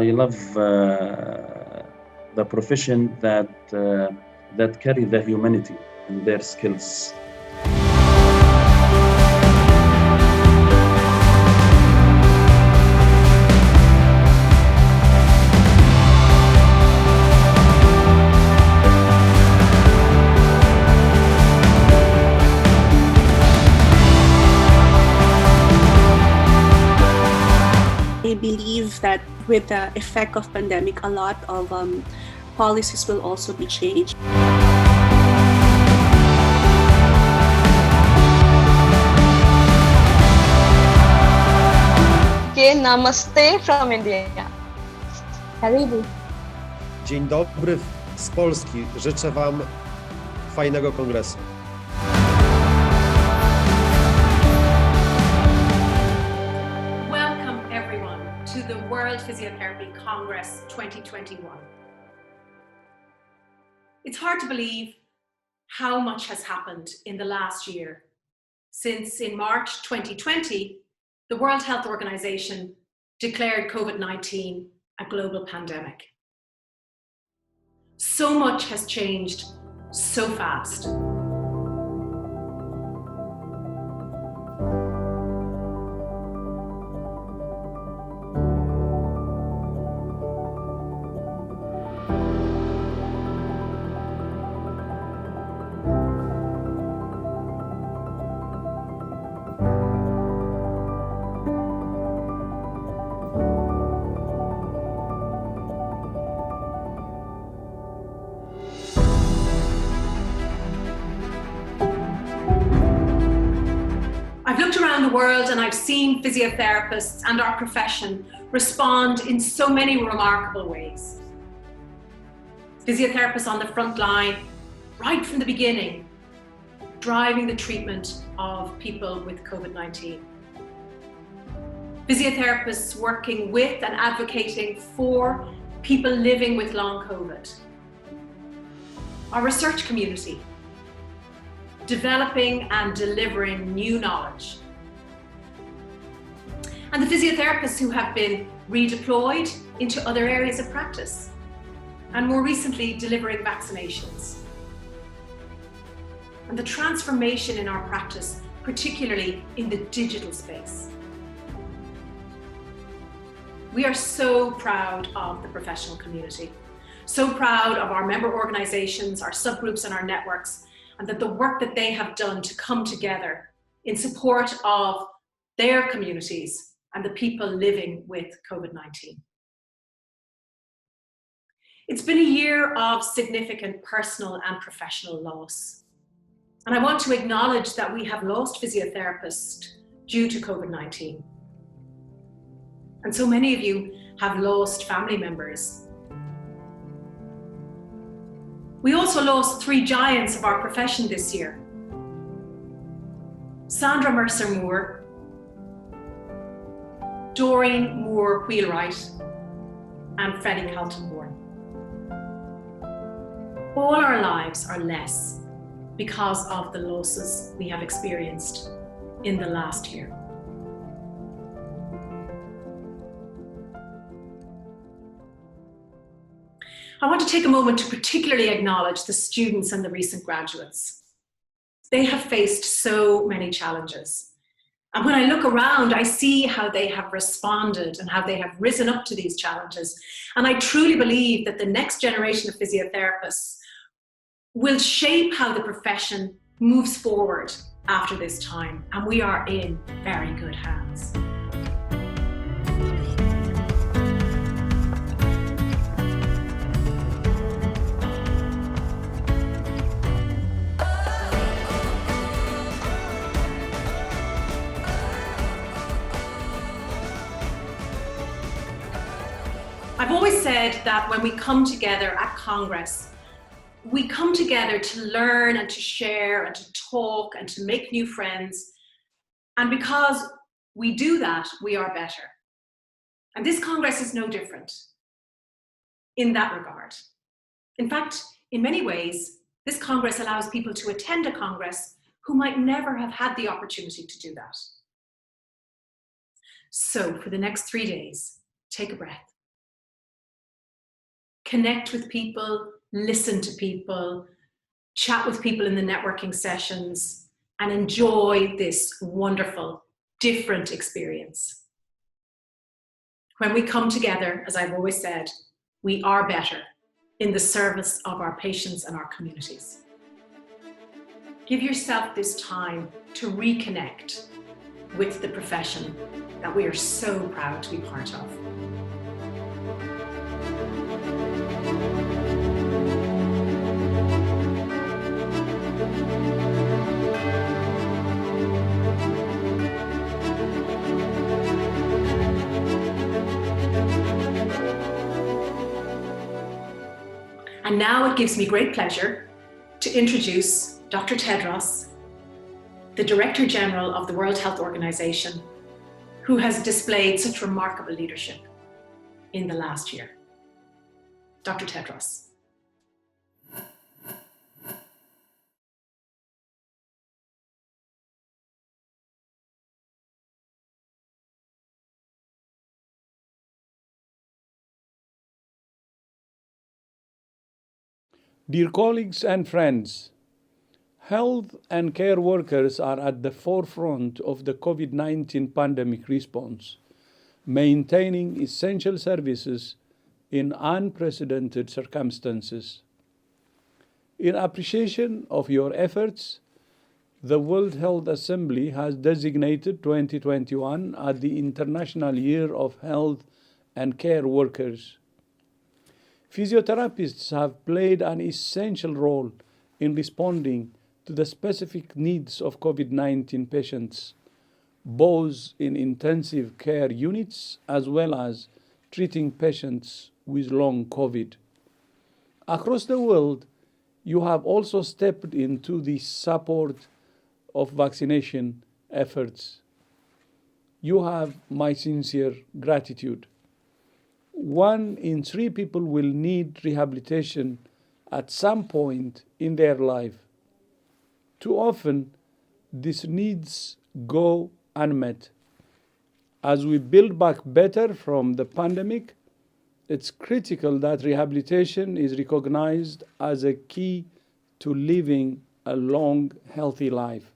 I love the profession that carry the humanity in their skills. I believe that with the effect of pandemic, a lot of policies will also be changed. Okay, namaste from India. Karibu. Dzień dobry z Polski. Życzę Wam fajnego kongresu. Welcome everyone to the World Physiotherapy Congress 2021. It's hard to believe how much has happened in the last year, since in March 2020, the World Health Organization declared COVID-19 a global pandemic. So much has changed so fast. I've looked around the world and I've seen physiotherapists and our profession respond in so many remarkable ways. Physiotherapists on the front line, right from the beginning, driving the treatment of people with COVID-19. Physiotherapists working with and advocating for people living with long COVID. Our research community, developing and delivering new knowledge. And the physiotherapists who have been redeployed into other areas of practice, and more recently delivering vaccinations. And the transformation in our practice, particularly in the digital space. We are so proud of the professional community, so proud of our member organizations, our subgroups and our networks, and that the work that they have done to come together in support of their communities and the people living with COVID-19. It's been a year of significant personal and professional loss. And I want to acknowledge that we have lost physiotherapists due to COVID-19. And so many of you have lost family members. We also lost 3 giants of our profession this year. Sandra Mercer-Moore, Doreen Moore-Wheelwright, and Freddie Calton-Bourne. All our lives are less because of the losses we have experienced in the last year. I want to take a moment to particularly acknowledge the students and the recent graduates. They have faced so many challenges. And when I look around, I see how they have responded and how they have risen up to these challenges. And I truly believe that the next generation of physiotherapists will shape how the profession moves forward after this time. And we are in very good hands. I've always said that when we come together at Congress, we come together to learn and to share and to talk and to make new friends. And because we do that, we are better. And this Congress is no different in that regard. In fact, in many ways, this Congress allows people to attend a Congress who might never have had the opportunity to do that. So for the next 3 days, take a breath. connect with people, listen to people, chat with people in the networking sessions, and enjoy this wonderful, different experience. When we come together, as I've always said, we are better in the service of our patients and our communities. Give yourself this time to reconnect with the profession that we are so proud to be part of. And now it gives me great pleasure to introduce Dr. Tedros, the Director General of the World Health Organization, who has displayed such remarkable leadership in the last year. Dr. Tedros. Dear colleagues and friends, health and care workers are at the forefront of the COVID-19 pandemic response, maintaining essential services in unprecedented circumstances. In appreciation of your efforts, the World Health Assembly has designated 2021 as the International Year of Health and Care Workers. Physiotherapists have played an essential role in responding to the specific needs of COVID-19 patients, both in intensive care units as well as treating patients with long COVID. Across the world, you have also stepped into the support of vaccination efforts. You have my sincere gratitude. 1 in 3 people will need rehabilitation at some point in their life. Too often, these needs go unmet. As we build back better from the pandemic, it's critical that rehabilitation is recognized as a key to living a long, healthy life.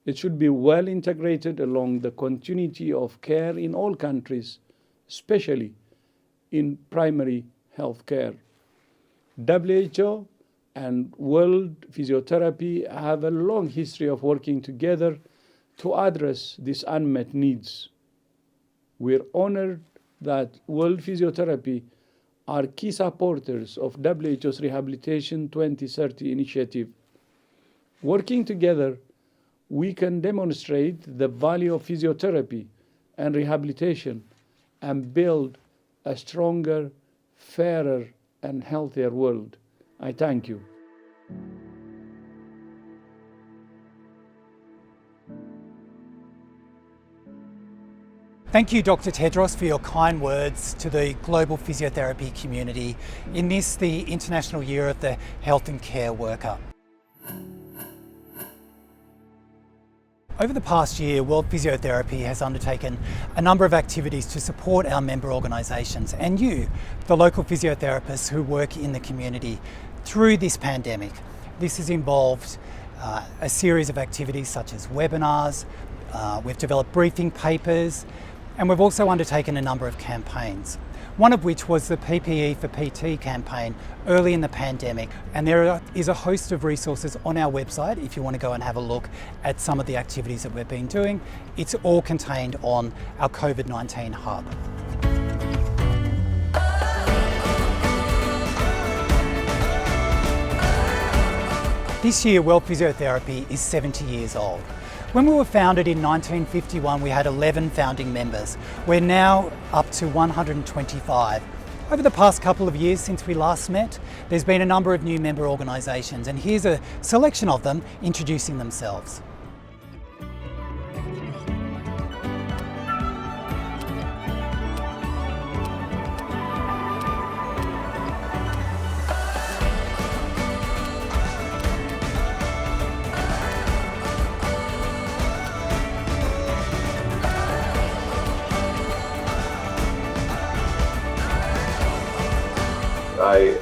It should be well integrated along the continuity of care in all countries, especially in primary health care. WHO and World Physiotherapy have a long history of working together to address these unmet needs. We're honored that World Physiotherapy are key supporters of WHO's Rehabilitation 2030 initiative. Working together, we can demonstrate the value of physiotherapy and rehabilitation and build a stronger, fairer, and healthier world. I thank you. Thank you, Dr. Tedros, for your kind words to the global physiotherapy community in this, the International Year of the Health and Care Worker. Over the past year, World Physiotherapy has undertaken a number of activities to support our member organisations and you, the local physiotherapists who work in the community, through this pandemic. This has involved a series of activities such as webinars, we've developed briefing papers, and we've also undertaken a number of campaigns. One of which was the PPE for PT campaign early in the pandemic. And there is a host of resources on our website if you want to go and have a look at some of the activities that we've been doing. It's all contained on our COVID-19 hub. This year, World Physiotherapy is 70 years old. When we were founded in 1951, we had 11 founding members. We're now up to 125. Over the past couple of years since we last met, there's been a number of new member organisations, and here's a selection of them introducing themselves.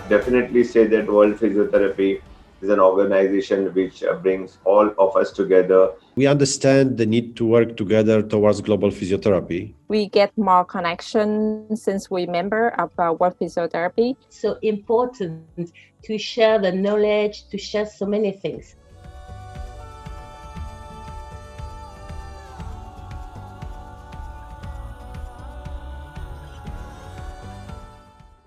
definitely say that World Physiotherapy is an organization which brings all of us together. We understand the need to work together towards global physiotherapy. We get more connection since we're member of World Physiotherapy. So important to share the knowledge, to share so many things.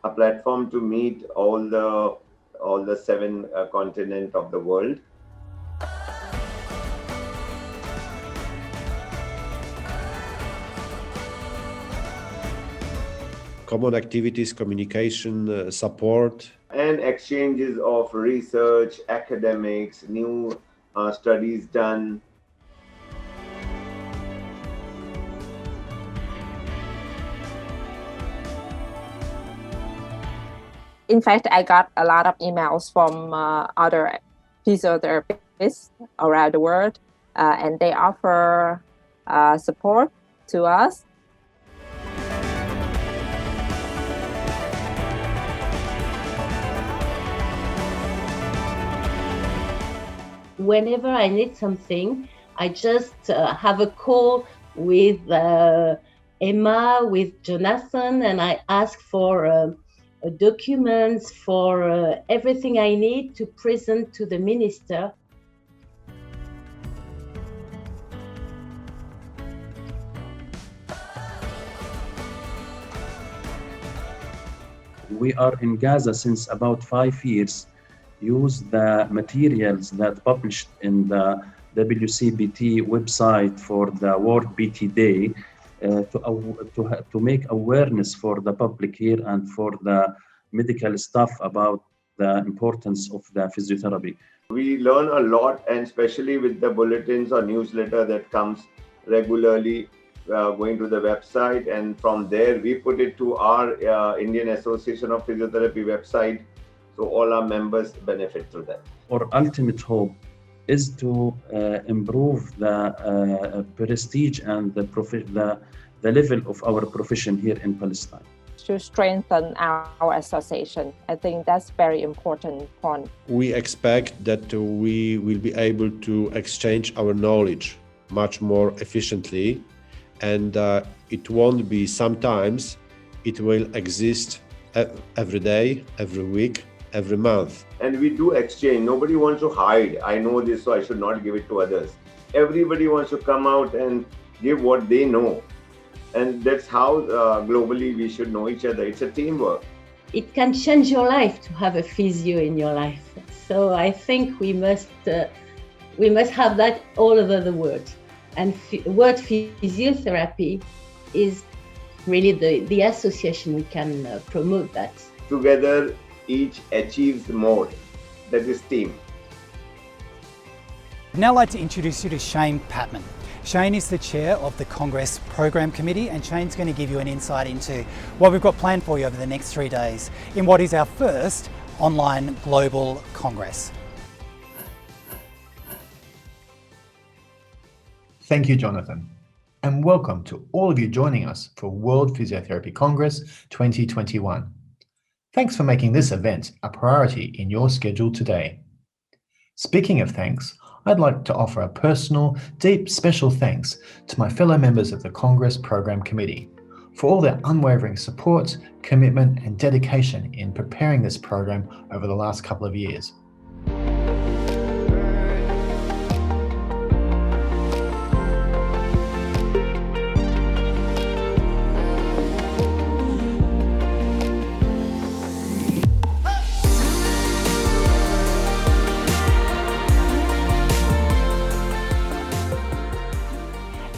A platform to meet all the seven continents of the world. Common activities, communication, support. And exchanges of research, academics, new studies done. In fact, I got a lot of emails from other physiotherapists around the world, and they offer support to us. Whenever I need something, I just have a call with Emma, with Jonathon, and I ask for documents, for everything I need to present to the minister. We are in Gaza since about 5 years. Use the materials that published in the WCBT website for the World BT Day to make awareness for the public here and for the medical staff about the importance of the physiotherapy. We learn a lot, and especially with the bulletins or newsletter that comes regularly, going to the website, and from there we put it to our Indian Association of Physiotherapy website, so all our members benefit through that. Our ultimate hope is to improve the prestige and the level of our profession here in Palestine. To strengthen our association. I think that's very important point. We expect that we will be able to exchange our knowledge much more efficiently, and it won't be sometimes, it will exist every day, every week, every month. And we do exchange. Nobody wants to hide. I know this, so I should not give it to others. Everybody wants to come out and give what they know. And that's how globally we should know each other. It's a teamwork. It can change your life to have a physio in your life. So I think we must have that all over the world. And World Physiotherapy is really the association we can promote that. Together, each achieves more. That is team. I'd now like to introduce you to Shane Patman. Shane is the chair of the Congress Program Committee, and Shane's going to give you an insight into what we've got planned for you over the next 3 days in what is our first online global Congress. Thank you, Jonathon, and welcome to all of you joining us for World Physiotherapy Congress 2021. Thanks for making this event a priority in your schedule today. Speaking of thanks, I'd like to offer a personal, deep, special thanks to my fellow members of the Congress Program Committee for all their unwavering support, commitment, and dedication in preparing this program over the last couple of years.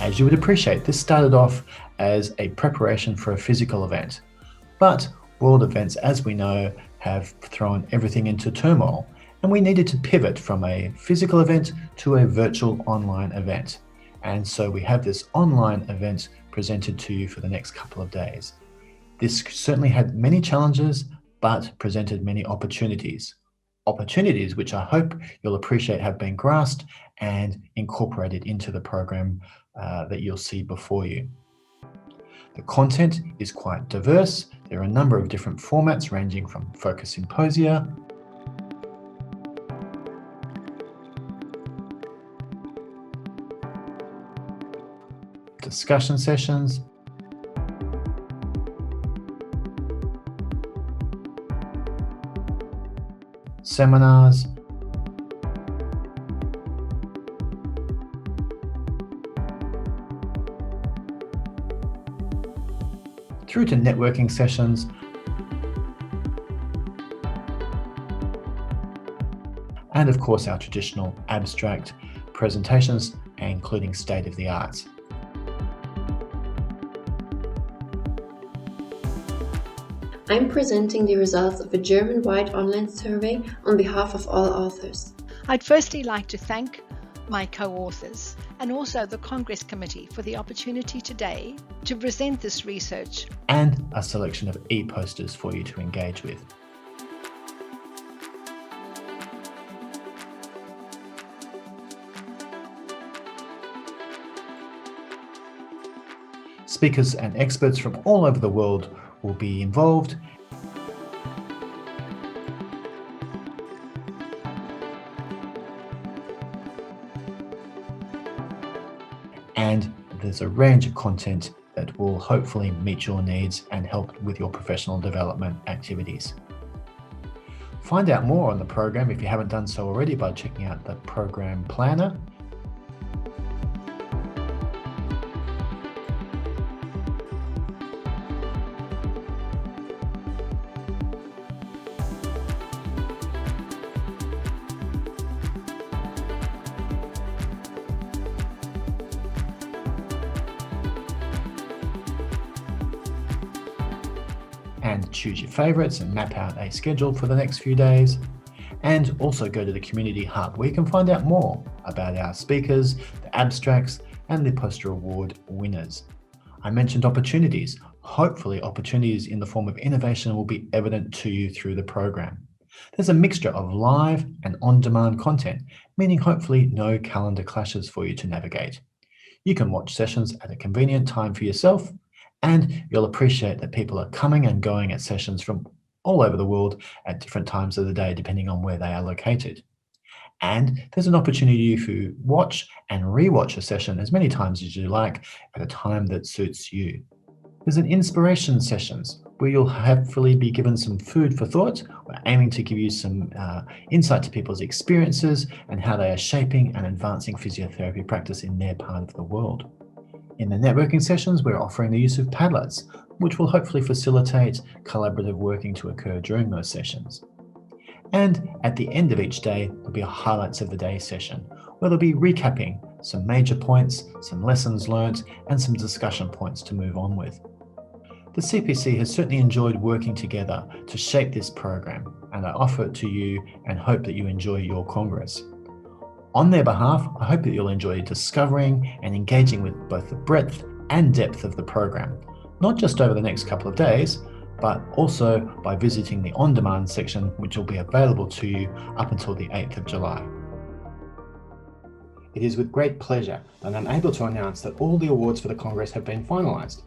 As you would appreciate, this started off as a preparation for a physical event, but world events, as we know, have thrown everything into turmoil, and we needed to pivot from a physical event to a virtual online event. And so we have this online event presented to you for the next couple of days. This certainly had many challenges, but presented many opportunities. Opportunities which I hope you'll appreciate have been grasped and incorporated into the program that you'll see before you. The content is quite diverse. There are a number of different formats ranging from focus symposia, discussion sessions, seminars, through to networking sessions, and of course our traditional abstract presentations, including state of the arts. I'm presenting the results of a German-wide online survey on behalf of all authors. I'd firstly like to thank my co-authors and also the Congress Committee for the opportunity today to present this research. And a selection of e-posters for you to engage with. Speakers and experts from all over the world will be involved. And there's a range of content that will hopefully meet your needs and help with your professional development activities. Find out more on the program if you haven't done so already by checking out the program planner. And choose your favourites and map out a schedule for the next few days. And also go to the Community Hub where you can find out more about our speakers, the abstracts and the poster award winners. I mentioned opportunities. Hopefully opportunities in the form of innovation will be evident to you through the program. There's a mixture of live and on-demand content, meaning hopefully no calendar clashes for you to navigate. You can watch sessions at a convenient time for yourself, and you'll appreciate that people are coming and going at sessions from all over the world at different times of the day, depending on where they are located. And there's an opportunity to watch and re-watch a session as many times as you like at a time that suits you. There's an inspiration sessions where you'll hopefully be given some food for thought. We're aiming to give you some insight to people's experiences and how they are shaping and advancing physiotherapy practice in their part of the world. In the networking sessions, we're offering the use of Padlets, which will hopefully facilitate collaborative working to occur during those sessions. And at the end of each day, there'll be a highlights of the day session, where they'll be recapping some major points, some lessons learned, and some discussion points to move on with. The CPC has certainly enjoyed working together to shape this program, and I offer it to you and hope that you enjoy your Congress. On their behalf, I hope that you'll enjoy discovering and engaging with both the breadth and depth of the program, not just over the next couple of days, but also by visiting the on-demand section, which will be available to you up until the 8th of July. It is with great pleasure that I'm able to announce that all the awards for the Congress have been finalised.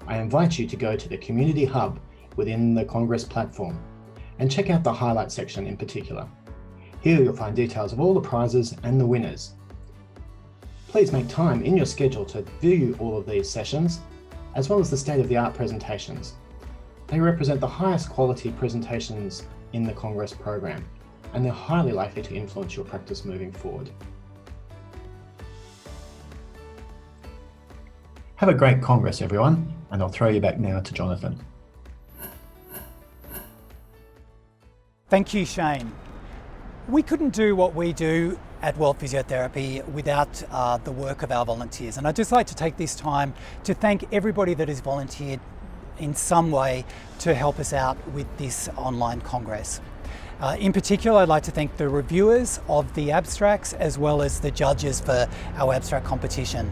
I invite you to go to the Community Hub within the Congress platform and check out the highlight section in particular. Here you'll find details of all the prizes and the winners. Please make time in your schedule to view all of these sessions, as well as the state-of-the-art presentations. They represent the highest quality presentations in the Congress program, and they're highly likely to influence your practice moving forward. Have a great Congress, everyone, and I'll throw you back now to Jonathon. Thank you, Shane. We couldn't do what we do at World Physiotherapy without the work of our volunteers. And I'd just like to take this time to thank everybody that has volunteered in some way to help us out with this online Congress. In particular, I'd like to thank the reviewers of the abstracts as well as the judges for our abstract competition.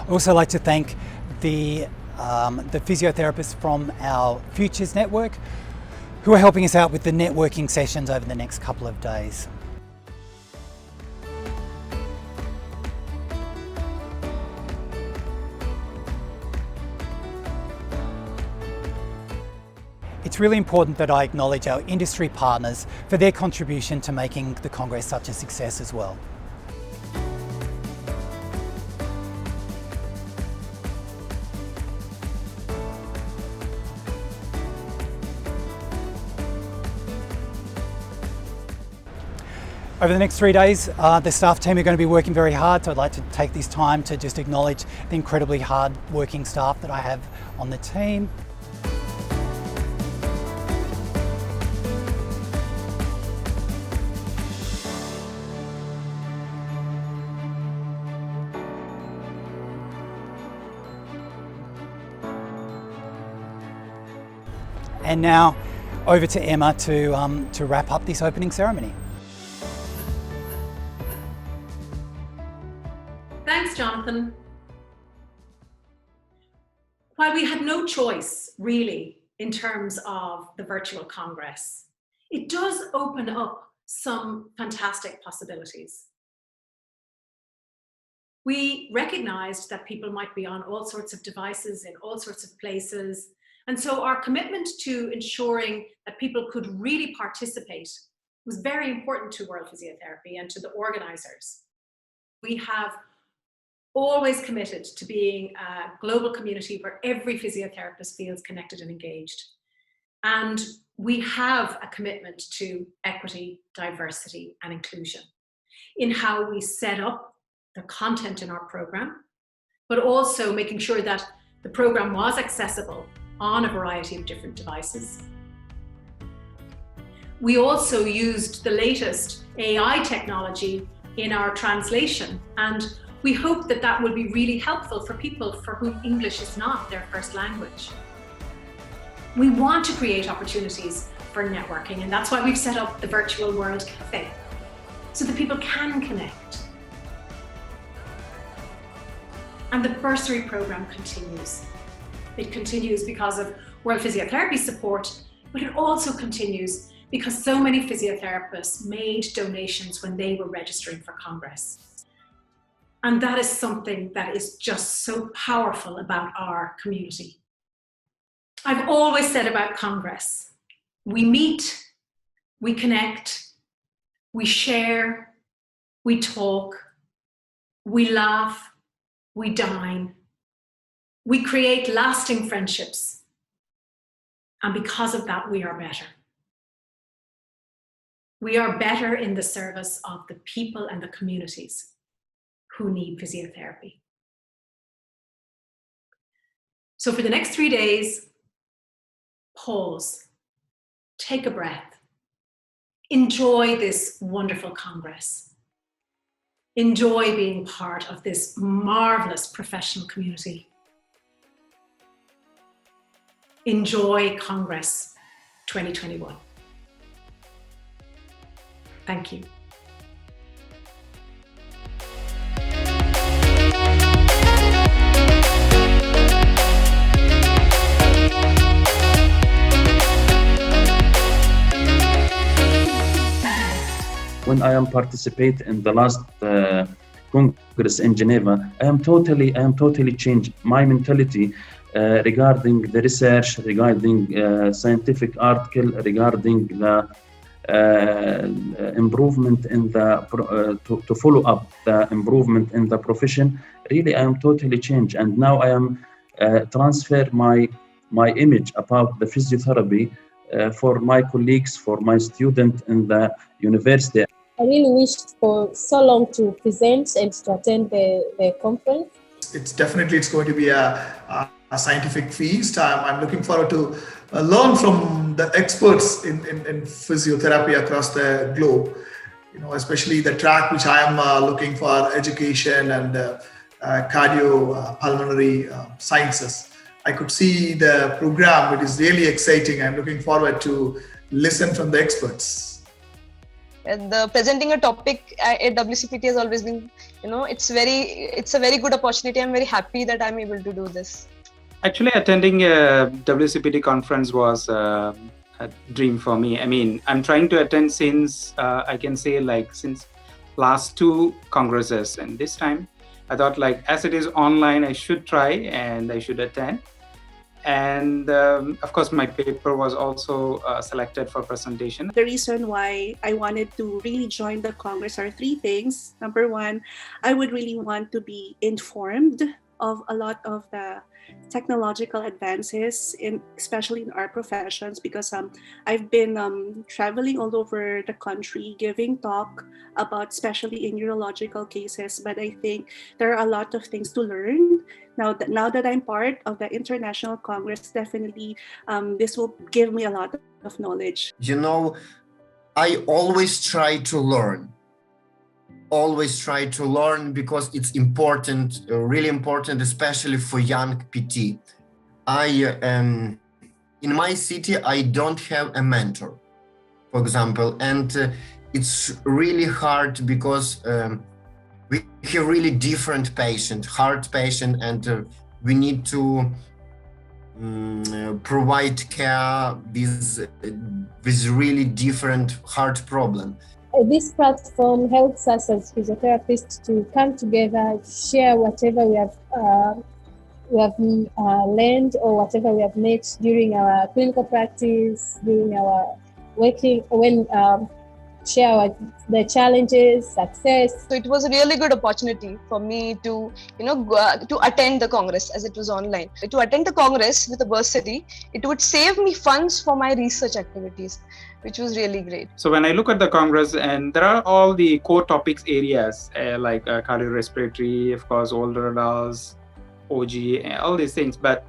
I'd also like to thank the physiotherapists from our Futures Network who are helping us out with the networking sessions over the next couple of days. it's really important that I acknowledge our industry partners for their contribution to making the Congress such a success as well. Over the next 3 days, the staff team are going to be working very hard, so I'd like to take this time to just acknowledge the incredibly hard working staff that I have on the team. And now over to Emma to wrap up this opening ceremony. Thanks, Jonathan. While we had no choice, really, in terms of the virtual Congress, it does open up some fantastic possibilities. We recognized that people might be on all sorts of devices in all sorts of places, and so our commitment to ensuring that people could really participate was very important to World Physiotherapy and to the organizers. We have always committed to being a global community where every physiotherapist feels connected and engaged. And we have a commitment to equity, diversity, and inclusion in how we set up the content in our program, but also making sure that the program was accessible on a variety of different devices. We also used the latest AI technology in our translation, and we hope that that will be really helpful for people for whom English is not their first language. We want to create opportunities for networking, and that's why we've set up the Virtual World Cafe, so that people can connect. And the bursary program continues. It continues because of World Physiotherapy support, but it also continues because so many physiotherapists made donations when they were registering for Congress. And that is something that is just so powerful about our community. I've always said about Congress, we meet, we connect, we share, we talk, we laugh, we dine, we create lasting friendships. And because of that, we are better. We are better in the service of the people and the communities who need physiotherapy. So for the next 3 days, pause, take a breath, enjoy this wonderful Congress, enjoy being part of this marvelous professional community. Enjoy Congress 2021. Thank you. When I am participate in the last Congress in Geneva, I am totally changed my mentality regarding the research, regarding scientific article, regarding the improvement in the to follow up the improvement in the profession. Really, I am totally changed, and now I am transfer my image about the physiotherapy for my colleagues, for my student in the university. I really wished for so long to present and to attend the conference. It's going to be a scientific feast. I'm looking forward to learn from the experts in physiotherapy across the globe. Especially the track which I am looking for, education and cardiopulmonary sciences. I could see the program. It is really exciting. I'm looking forward to listen from the experts. And presenting a topic at WCPT has always been, it's a very good opportunity. I'm very happy that I'm able to do this. Actually, attending a WCPT conference was a dream for me. I mean, I'm trying to attend since, since last 2 congresses. And this time, I thought as it is online, I should try and I should attend. And of course, my paper was also selected for presentation. The reason why I wanted to really join the Congress are three things. Number one, I would really want to be informed of a lot of the technological advances, especially in our professions, because I've been traveling all over the country giving talk about, especially in neurological cases, but I think there are a lot of things to learn. Now that I'm part of the International Congress, definitely this will give me a lot of knowledge. You know, I always try to learn. Because it's important, really important, especially for young PT. In my city, I don't have a mentor, for example, and it's really hard because we have really different patient, heart patient, and we need to provide care with really different heart problem. This platform helps us as physiotherapists to come together, share whatever we have learned or whatever we have met during our clinical practice, during our working, share the challenges, success. So it was a really good opportunity for me to, to attend the Congress as it was online. To attend the Congress with a bursary, it would save me funds for my research activities, which was really great. So when I look at the Congress, and there are all the core topics areas like cardiorespiratory, of course, older adults, OG, all these things. But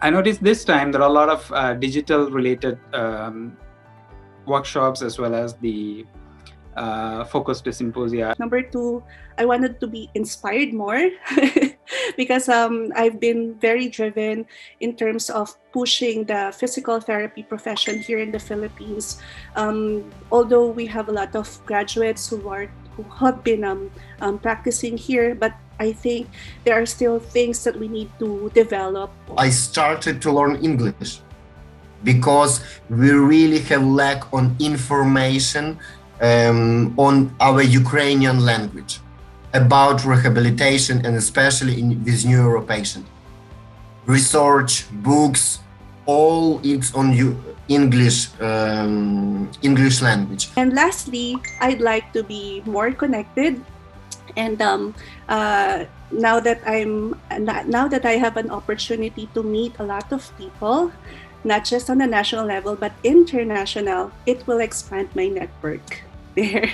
I noticed this time there are a lot of digital related workshops as well as the focused symposia. Number two, I wanted to be inspired more because I've been very driven in terms of pushing the physical therapy profession here in the Philippines. Although we have a lot of graduates who have been practicing here, but I think there are still things that we need to develop. I started to learn English because we really have lack on information on our Ukrainian language about rehabilitation, and especially with neuro patient. Research, books, all it's on English language. And lastly, I'd like to be more connected. And now that I have an opportunity to meet a lot of people, not just on the national level but international, it will expand my network there.